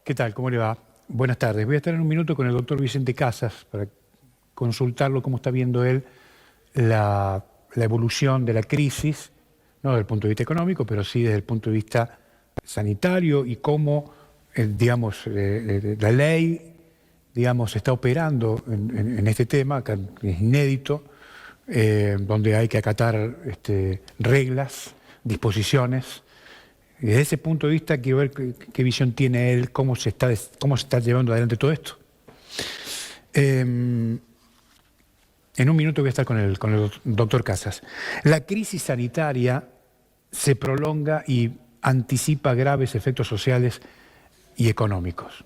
¿Qué tal? ¿Cómo le va? Buenas tardes. Voy a estar en un minuto con el doctor Vicente Casas para consultarlo cómo está viendo él la evolución de la crisis, no desde el punto de vista económico, pero sí desde el punto de vista sanitario y cómo, la ley, está operando en este tema, que es inédito, donde hay que acatar reglas, disposiciones. Y desde ese punto de vista quiero ver qué visión tiene él, cómo se está llevando adelante todo esto. En un minuto voy a estar con el doctor Casas. La crisis sanitaria se prolonga y anticipa graves efectos sociales y económicos.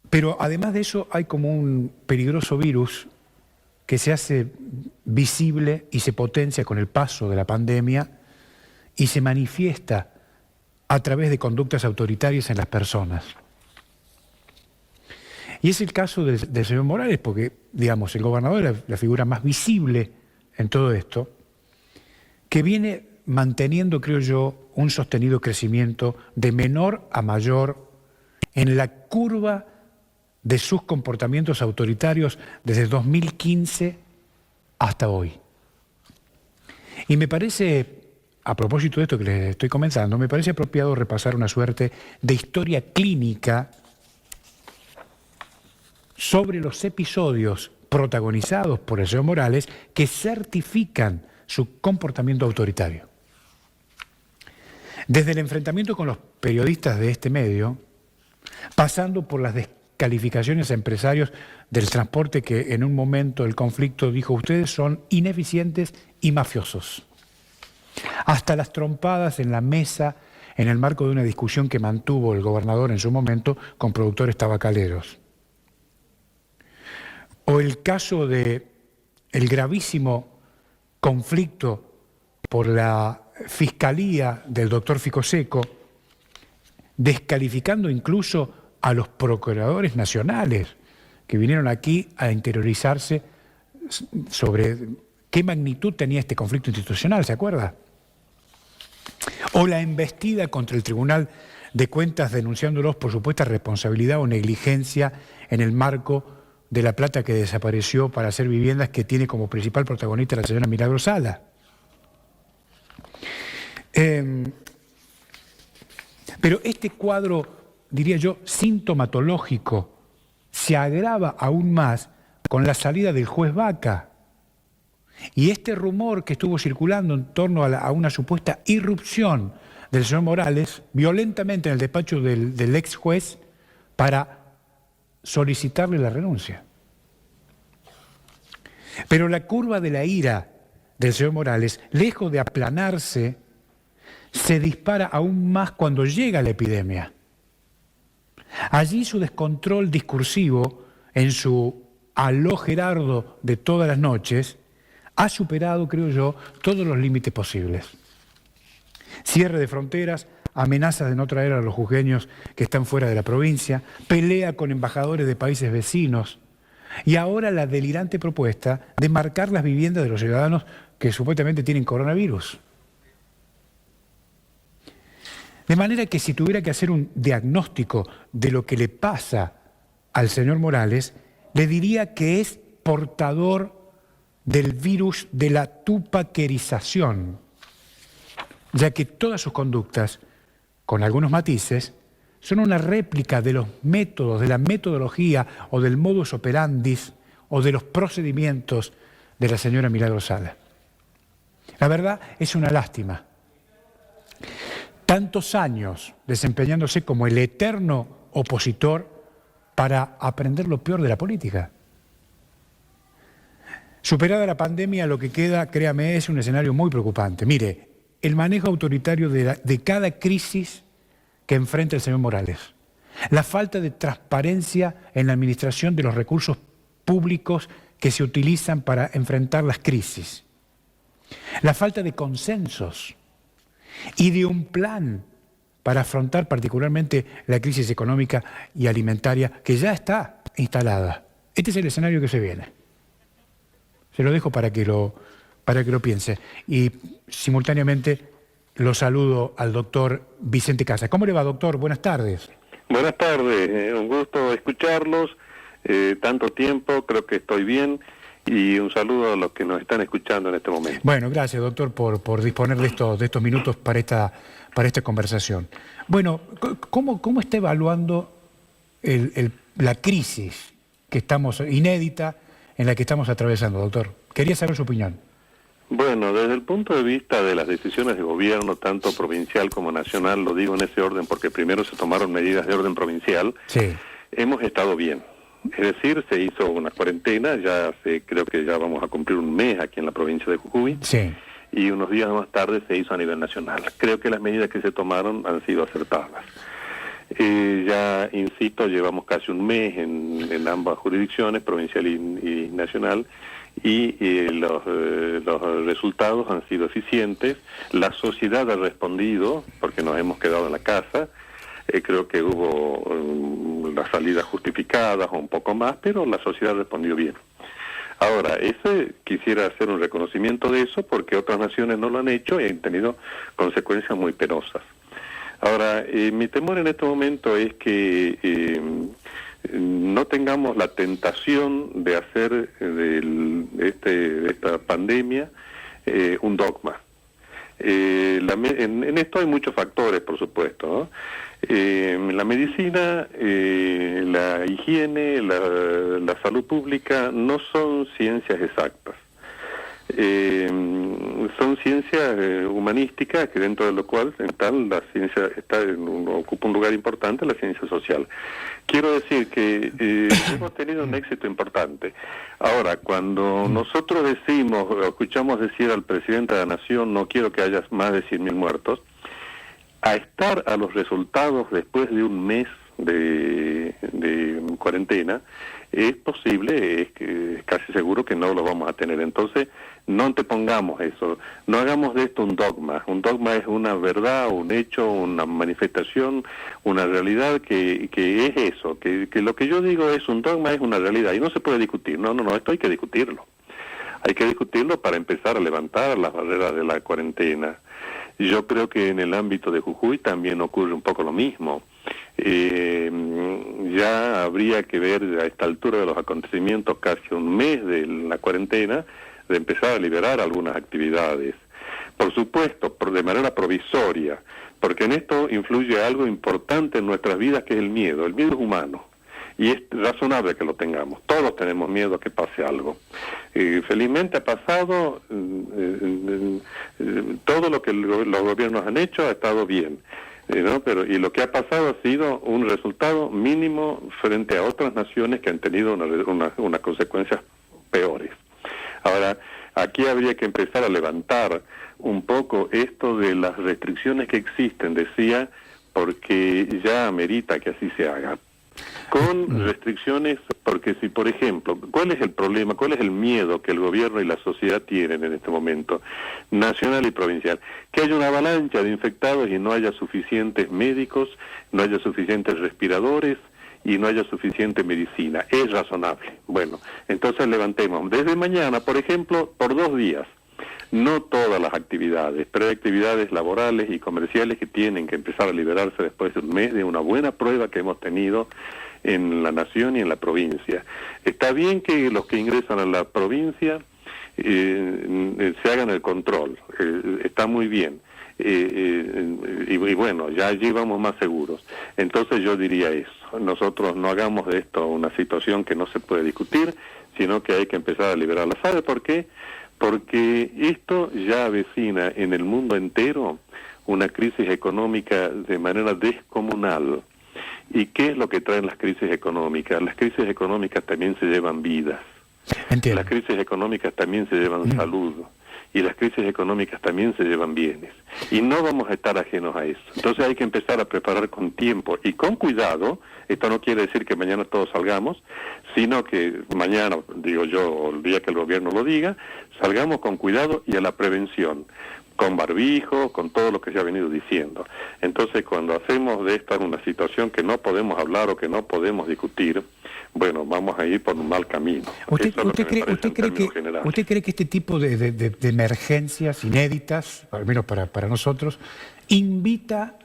Pero además de eso hay como un peligroso virus que se hace visible y se potencia con el paso de la pandemia y se manifiesta a través de conductas autoritarias en las personas. Y es el caso del señor Morales, porque, el gobernador es la figura más visible en todo esto, que viene manteniendo, creo yo, un sostenido crecimiento de menor a mayor en la curva de sus comportamientos autoritarios desde 2015 hasta hoy. Y me parece, a propósito de esto que les estoy comentando, me parece apropiado repasar una suerte de historia clínica sobre los episodios protagonizados por el señor Morales que certifican su comportamiento autoritario. Desde el enfrentamiento con los periodistas de este medio, pasando por las descalificaciones a empresarios del transporte que en un momento del conflicto dijo: ustedes son ineficientes y mafiosos, hasta las trompadas en la mesa en el marco de una discusión que mantuvo el gobernador en su momento con productores tabacaleros. O el caso de el gravísimo conflicto por la fiscalía del doctor Ficoseco, descalificando incluso a los procuradores nacionales que vinieron aquí a interiorizarse sobre qué magnitud tenía este conflicto institucional, ¿se acuerda? O la embestida contra el Tribunal de Cuentas denunciándolos por supuesta responsabilidad o negligencia en el marco de la plata que desapareció para hacer viviendas que tiene como principal protagonista la señora Milagro Sala. Pero este cuadro, diría yo, sintomatológico, se agrava aún más con la salida del juez Vaca. Y este rumor que estuvo circulando en torno a una supuesta irrupción del señor Morales violentamente en el despacho del ex juez para solicitarle la renuncia. Pero la curva de la ira del señor Morales, lejos de aplanarse, se dispara aún más cuando llega la epidemia. Allí su descontrol discursivo, en su aló Gerardo de todas las noches, ha superado, creo yo, todos los límites posibles. Cierre de fronteras, amenazas de no traer a los jujeños que están fuera de la provincia, pelea con embajadores de países vecinos y ahora la delirante propuesta de marcar las viviendas de los ciudadanos que supuestamente tienen coronavirus. De manera que si tuviera que hacer un diagnóstico de lo que le pasa al señor Morales, le diría que es portador del virus de la tupaquerización, ya que todas sus conductas, con algunos matices, son una réplica de los métodos, de la metodología o del modus operandi o de los procedimientos de la señora Milagro Sala. La verdad es una lástima. Tantos años desempeñándose como el eterno opositor para aprender lo peor de la política. Superada la pandemia, lo que queda, créame, es un escenario muy preocupante. Mire, el manejo autoritario de cada crisis que enfrenta el señor Morales, la falta de transparencia en la administración de los recursos públicos que se utilizan para enfrentar las crisis, la falta de consensos y de un plan para afrontar particularmente la crisis económica y alimentaria que ya está instalada. Este es el escenario que se viene. Se lo dejo para que lo piense. Y simultáneamente lo saludo al doctor Vicente Casas. ¿Cómo le va, doctor? Buenas tardes. Buenas tardes, un gusto escucharlos, tanto tiempo, creo que estoy bien, y un saludo a los que nos están escuchando en este momento. Bueno, gracias, doctor, por disponer de estos minutos para esta conversación. Bueno, ¿cómo está evaluando la crisis que estamos, inédita, en la que estamos atravesando, doctor? Quería saber su opinión. Bueno, desde el punto de vista de las decisiones de gobierno, tanto provincial como nacional, lo digo en ese orden porque primero se tomaron medidas de orden provincial, sí. Hemos estado bien. Es decir, se hizo una cuarentena, creo que ya vamos a cumplir un mes aquí en la provincia de Jujuy, sí. Y unos días más tarde se hizo a nivel nacional. Creo que las medidas que se tomaron han sido acertadas. Ya, insisto, llevamos casi un mes en ambas jurisdicciones, provincial y nacional, y los resultados han sido eficientes. La sociedad ha respondido, porque nos hemos quedado en la casa. Creo que hubo las salidas justificadas o un poco más, pero la sociedad ha respondido bien. Ahora, quisiera hacer un reconocimiento de eso porque otras naciones no lo han hecho y han tenido consecuencias muy penosas. Ahora, mi temor en este momento es que no tengamos la tentación de hacer de esta pandemia un dogma. En esto hay muchos factores, por supuesto, ¿no? La medicina, la higiene, la salud pública no son ciencias exactas. Son ciencias humanísticas, que dentro de lo cual la ciencia ocupa un lugar importante, la ciencia social. Quiero decir que hemos tenido un éxito importante. Ahora, cuando nosotros escuchamos decir al presidente de la Nación, no quiero que haya más de 100.000 muertos, a estar a los resultados después de un mes de cuarentena, es posible, es casi seguro que no lo vamos a tener. Entonces, no antepongamos eso, no hagamos de esto un dogma. Un dogma es una verdad, un hecho, una manifestación, una realidad que es eso, que lo que yo digo es un dogma, es una realidad, y no se puede discutir. No, esto hay que discutirlo. Hay que discutirlo para empezar a levantar las barreras de la cuarentena. Yo creo que en el ámbito de Jujuy también ocurre un poco lo mismo. Ya habría que ver a esta altura de los acontecimientos, casi un mes de la cuarentena, de empezar a liberar algunas actividades. Por supuesto, de manera provisoria, porque en esto influye algo importante en nuestras vidas, que es el miedo. El miedo es humano. Y es razonable que lo tengamos. Todos tenemos miedo a que pase algo. Felizmente ha pasado, todo lo que los gobiernos han hecho ha estado bien, ¿no? Y lo que ha pasado ha sido un resultado mínimo frente a otras naciones que han tenido unas consecuencias peores. Ahora, aquí habría que empezar a levantar un poco esto de las restricciones que existen, decía, porque ya amerita que así se haga. Con restricciones, porque si, por ejemplo, ¿cuál es el problema, cuál es el miedo que el gobierno y la sociedad tienen en este momento, nacional y provincial? Que haya una avalancha de infectados y no haya suficientes médicos, no haya suficientes respiradores y no haya suficiente medicina. Es razonable. Bueno, entonces levantemos desde mañana, por ejemplo, por 2 días, no todas las actividades, pero hay actividades laborales y comerciales que tienen que empezar a liberarse después de un mes de una buena prueba que hemos tenido en la nación y en la provincia. Está bien que los que ingresan a la provincia se hagan el control, está muy bien. Y bueno, ya allí vamos más seguros. Entonces yo diría eso, nosotros no hagamos de esto una situación que no se puede discutir, sino que hay que empezar a liberarla. ¿Sabe por qué? Porque esto ya avecina en el mundo entero una crisis económica de manera descomunal. ¿Y qué es lo que traen las crisis económicas? Las crisis económicas también se llevan vidas. Entiendo. Las crisis económicas también se llevan salud. Y las crisis económicas también se llevan bienes. Y no vamos a estar ajenos a eso. Entonces hay que empezar a preparar con tiempo y con cuidado. Esto no quiere decir que mañana todos salgamos, sino que mañana, digo yo, o el día que el gobierno lo diga, salgamos con cuidado y a la prevención. con barbijo, con todo lo que se ha venido diciendo. Entonces, cuando hacemos de esta una situación que no podemos hablar o que no podemos discutir, bueno, vamos a ir por un mal camino. ¿Usted cree que este tipo de emergencias inéditas, al menos para nosotros, invita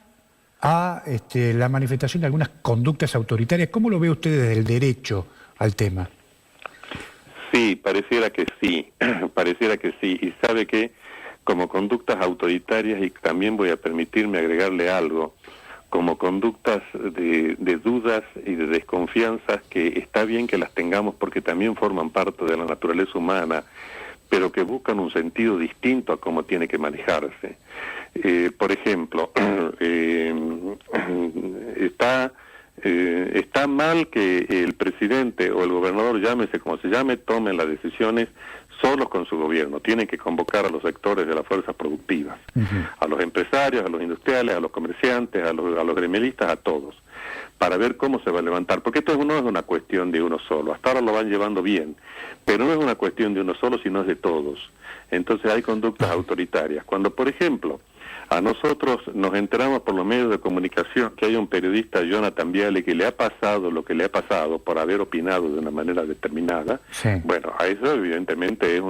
a la manifestación de algunas conductas autoritarias? ¿Cómo lo ve usted desde el derecho al tema? Sí, pareciera que sí, pareciera que sí. Y sabe que como conductas autoritarias, y también voy a permitirme agregarle algo, como conductas de dudas y de desconfianzas, que está bien que las tengamos porque también forman parte de la naturaleza humana, pero que buscan un sentido distinto a cómo tiene que manejarse. Por ejemplo, está mal que el presidente o el gobernador, llámese como se llame, tomen las decisiones solos con su gobierno. Tienen que convocar a los sectores de las fuerzas productivas, a los empresarios, a los industriales, a los comerciantes, a los gremialistas, a todos, para ver cómo se va a levantar, porque esto no es una cuestión de uno solo. Hasta ahora lo van llevando bien, pero no es una cuestión de uno solo, sino es de todos. Entonces hay conductas autoritarias. Cuando, por ejemplo, a nosotros nos enteramos por los medios de comunicación que hay un periodista, Jonathan Viale, que le ha pasado lo que le ha pasado por haber opinado de una manera determinada. Sí. Bueno, a eso evidentemente es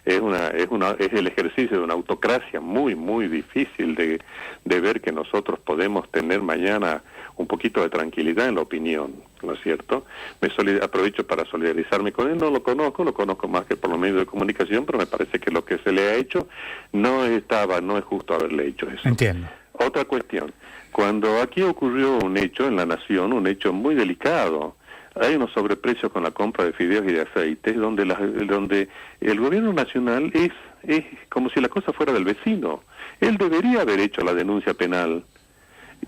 es el ejercicio de una autocracia muy, muy difícil de ver que nosotros podemos tener mañana un poquito de tranquilidad en la opinión, ¿no es cierto? Aprovecho para solidarizarme con él. No lo conozco más que por los medios de comunicación, pero me parece que lo que se le ha hecho no es justo haberle hecho eso. Entiendo. Otra cuestión, cuando aquí ocurrió un hecho en la nación, un hecho muy delicado, hay unos sobreprecios con la compra de fideos y de aceites, donde el gobierno nacional es como si la cosa fuera del vecino. Él debería haber hecho la denuncia penal,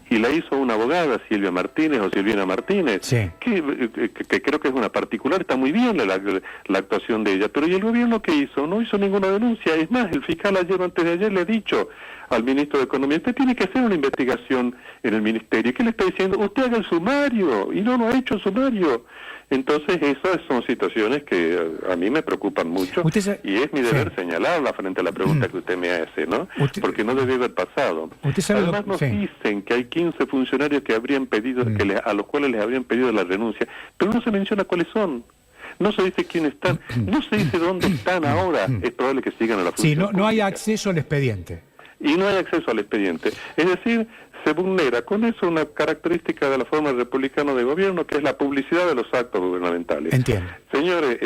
y la hizo una abogada, Silvina Martínez, sí, que creo que es una particular. Está muy bien la actuación de ella, pero ¿y el gobierno qué hizo? No hizo ninguna denuncia. Es más, el fiscal antes de ayer le ha dicho al ministro de Economía: usted tiene que hacer una investigación en el ministerio. ¿Qué le está diciendo? Usted haga el sumario, y no lo ha hecho el sumario. Entonces esas son situaciones que a mí me preocupan mucho, y es mi deber señalarla frente a la pregunta que usted me hace, ¿no? Porque no debe haber pasado. Además nos dicen que hay 15 funcionarios que habrían pedido, a los cuales les habrían pedido la renuncia, pero no se menciona cuáles son. No se dice quiénes están, no se dice dónde están ahora. Es probable que sigan a la función pública. No hay acceso al expediente. Y no hay acceso al expediente. Es decir, se vulnera con eso una característica de la forma republicana de gobierno, que es la publicidad de los actos gubernamentales. Entiendo. Señores,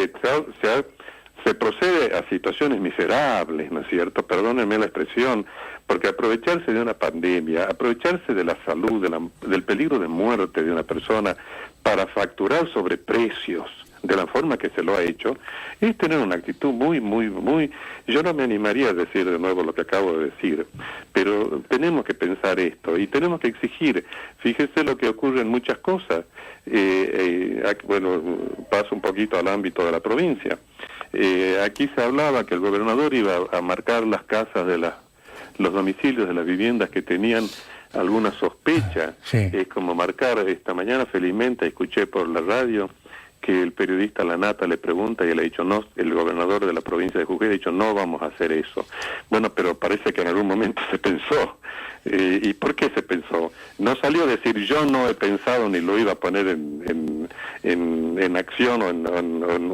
se procede a situaciones miserables, ¿no es cierto? Perdónenme la expresión, porque aprovecharse de una pandemia, aprovecharse de la salud, del peligro de muerte de una persona para facturar sobre precios de la forma que se lo ha hecho, es tener una actitud muy, yo no me animaría a decir de nuevo lo que acabo de decir, pero tenemos que pensar esto y tenemos que exigir. Fíjese lo que ocurre en muchas cosas. Bueno, paso un poquito al ámbito de la provincia. Aquí se hablaba que el gobernador iba a marcar las casas de los domicilios de las viviendas que tenían alguna sospecha. Sí. Es como marcar. Esta mañana felizmente escuché por la radio que el periodista Lanata le pregunta y él ha dicho no, el gobernador de la provincia de Jujuy ha dicho no vamos a hacer eso. Bueno, pero parece que en algún momento se pensó. ¿Y por qué se pensó? No salió a decir yo no he pensado ni lo iba a poner en acción o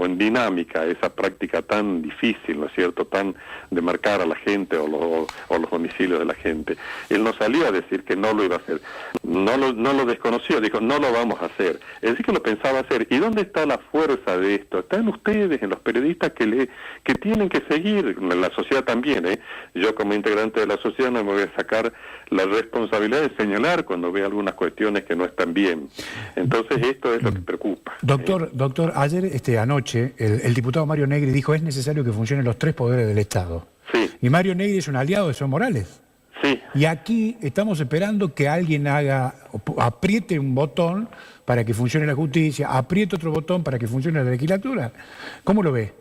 en dinámica, esa práctica tan difícil, ¿no es cierto?, tan de marcar a la gente o los domicilios de la gente. Él no salió a decir que no lo iba a hacer, no lo desconoció, dijo no lo vamos a hacer. Es decir, que lo pensaba hacer. ¿Y dónde está la fuerza de esto? Está en ustedes, en los periodistas que tienen que seguir, en la sociedad también, ¿eh? Yo como integrante de la sociedad no me voy a sacar la responsabilidad de señalar cuando vea algunas cuestiones que no están bien. Entonces esto es lo que preocupa. Doctor, ayer, anoche, el diputado Mario Negri dijo es necesario que funcionen los tres poderes del Estado. Sí. Y Mario Negri es un aliado de Evo Morales. Sí. Y aquí estamos esperando que alguien apriete un botón para que funcione la justicia, apriete otro botón para que funcione la legislatura. ¿Cómo lo ve?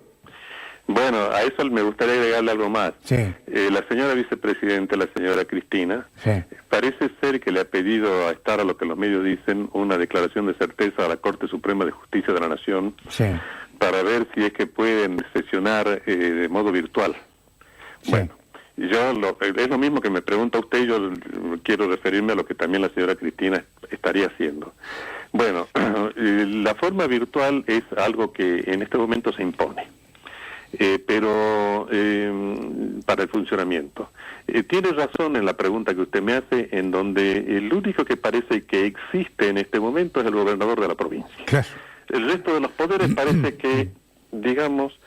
Bueno, a eso me gustaría agregarle algo más. Sí. La señora vicepresidenta, la señora Cristina, sí, parece ser que le ha pedido a estar, a lo que los medios dicen, una declaración de certeza a la Corte Suprema de Justicia de la Nación, sí, para ver si es que pueden sesionar de modo virtual. Sí. Bueno, Es lo mismo que me pregunta usted, yo quiero referirme a lo que también la señora Cristina estaría haciendo. Bueno, la forma virtual es algo que en este momento se impone, pero para el funcionamiento. Tiene razón en la pregunta que usted me hace, en donde el único que parece que existe en este momento es el gobernador de la provincia. Claro. El resto de los poderes parece que, digamos,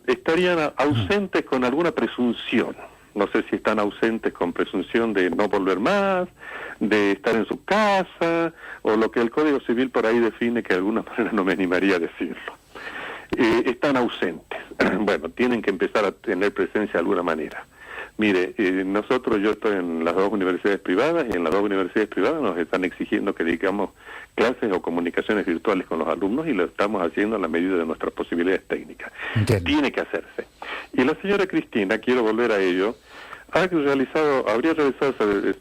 estarían ausentes con alguna presunción. No sé si están ausentes con presunción de no volver más, de estar en su casa, o lo que el Código Civil por ahí define, que de alguna manera no me animaría a decirlo. Están ausentes. Bueno, tienen que empezar a tener presencia de alguna manera. Mire, yo estoy en las 2 universidades privadas, y en las 2 universidades privadas nos están exigiendo que digamos clases o comunicaciones virtuales con los alumnos, y lo estamos haciendo a la medida de nuestras posibilidades técnicas. Entiendo. Tiene que hacerse. Y la señora Cristina, quiero volver a ello, habría realizado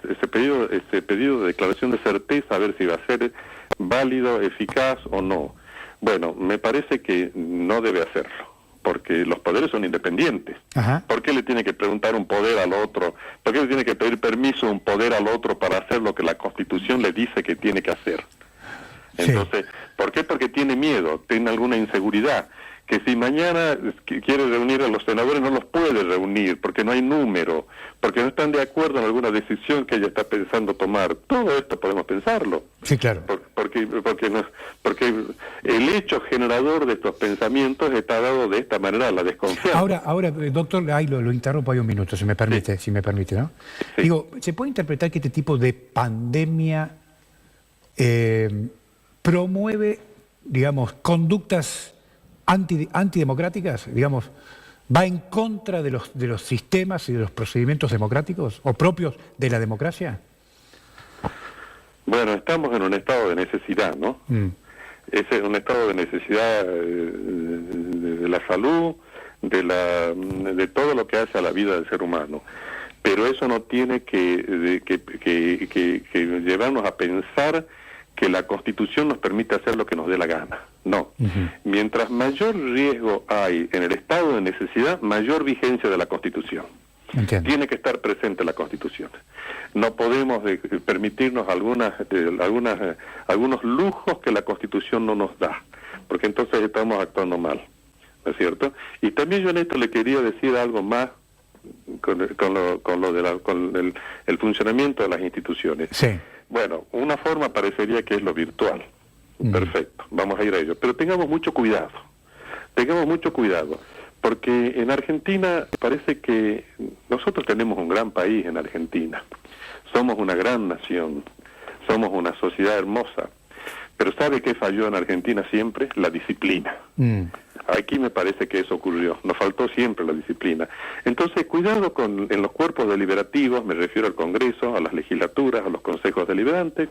ese pedido de declaración de certeza, a ver si va a ser válido, eficaz o no. Bueno, me parece que no debe hacerlo, porque los poderes son independientes. Ajá. ¿Por qué le tiene que preguntar un poder al otro? ¿Por qué le tiene que pedir permiso a un poder al otro para hacer lo que la Constitución le dice que tiene que hacer? Entonces, ¿por qué? Porque tiene miedo, tiene alguna inseguridad, que si mañana quiere reunir a los senadores no los puede reunir, porque no hay número, porque no están de acuerdo en alguna decisión que ella está pensando tomar. Todo esto podemos pensarlo. Sí, claro. Porque el hecho generador de estos pensamientos está dado de esta manera, la desconfianza. Ahora, doctor, ahí lo interrumpo ahí un minuto, si me permite, ¿no? Sí. Digo, ¿se puede interpretar que este tipo de pandemia promueve, digamos, conductas antidemocráticas, digamos, va en contra de los sistemas y de los procedimientos democráticos o propios de la democracia? Bueno, estamos en un estado de necesidad, ¿no? Ese es un estado de necesidad de la salud, de todo lo que hace a la vida del ser humano. Pero eso no tiene que llevarnos a pensar que la Constitución nos permite hacer lo que nos dé la gana. No. Mientras mayor riesgo hay en el estado de necesidad, mayor vigencia de la Constitución. Entiendo. Tiene que estar presente la Constitución. No podemos permitirnos algunos lujos que la Constitución no nos da, porque entonces estamos actuando mal, ¿no es cierto? Y también yo en esto le quería decir algo más con el funcionamiento de las instituciones. Sí. Bueno, una forma parecería que es lo virtual. Perfecto, vamos a ir a ello. Pero tengamos mucho cuidado, porque en Argentina parece que nosotros tenemos un gran país en Argentina. Somos una gran nación, somos una sociedad hermosa. Pero ¿sabe qué falló en Argentina siempre? La disciplina. Aquí me parece que eso ocurrió, nos faltó siempre la disciplina. Entonces, cuidado en los cuerpos deliberativos, me refiero al Congreso, a las legislaturas, a los consejos deliberantes,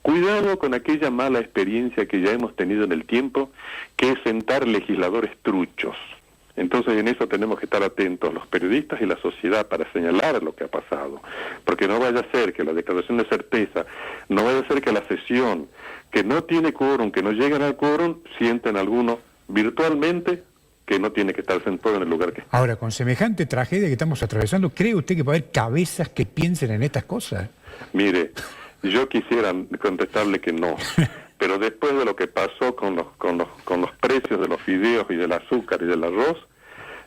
cuidado con aquella mala experiencia que ya hemos tenido en el tiempo, que es sentar legisladores truchos. Entonces, en eso tenemos que estar atentos los periodistas y la sociedad para señalar lo que ha pasado, porque no vaya a ser que la declaración de certeza, no vaya a ser que la sesión, que no tiene quórum, que no llegan al quórum, sienten algunos virtualmente que no tiene que estar sentado en el lugar que está. Ahora, con semejante tragedia que estamos atravesando, ¿cree usted que va a haber cabezas que piensen en estas cosas? Mire, yo quisiera contestarle que no, pero después de lo que pasó con los precios de los fideos y del azúcar y del arroz,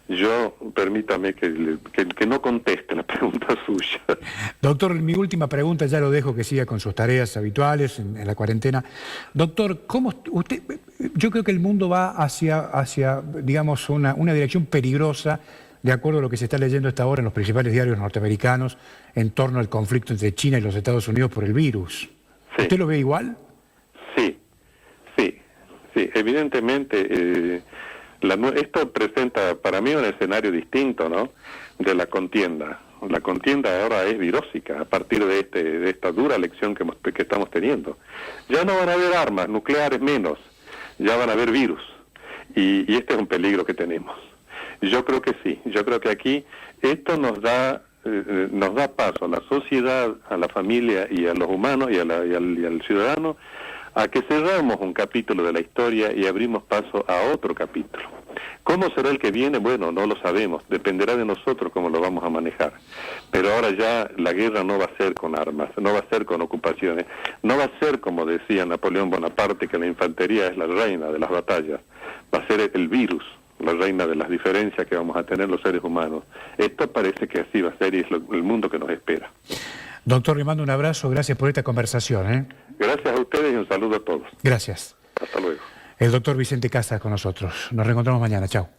yo, permítame que no conteste la pregunta suya. Doctor, mi última pregunta, ya lo dejo que siga con sus tareas habituales en la cuarentena. Doctor, yo creo que el mundo va hacia digamos, una dirección peligrosa, de acuerdo a lo que se está leyendo hasta ahora en los principales diarios norteamericanos, en torno al conflicto entre China y los Estados Unidos por el virus. Sí. ¿Usted lo ve igual? Sí. Evidentemente, esto presenta para mí un escenario distinto, ¿no?, de la contienda. La contienda ahora es virósica a partir de esta dura lección que estamos teniendo. Ya no van a haber armas nucleares, menos, ya van a haber virus. Y este es un peligro que tenemos. Yo creo que sí, yo creo que aquí esto nos da paso a la sociedad, a la familia y a los humanos y al ciudadano, a que cerramos un capítulo de la historia y abrimos paso a otro capítulo. ¿Cómo será el que viene? Bueno, no lo sabemos, dependerá de nosotros cómo lo vamos a manejar. Pero ahora ya la guerra no va a ser con armas, no va a ser con ocupaciones, no va a ser como decía Napoleón Bonaparte, que la infantería es la reina de las batallas, va a ser el virus, la reina de las diferencias que vamos a tener los seres humanos. Esto parece que así va a ser y es el mundo que nos espera. Doctor, le mando un abrazo, gracias por esta conversación, ¿eh? Gracias a ustedes y un saludo a todos. Gracias. Hasta luego. El doctor Vicente Casas con nosotros. Nos reencontramos mañana. Chao.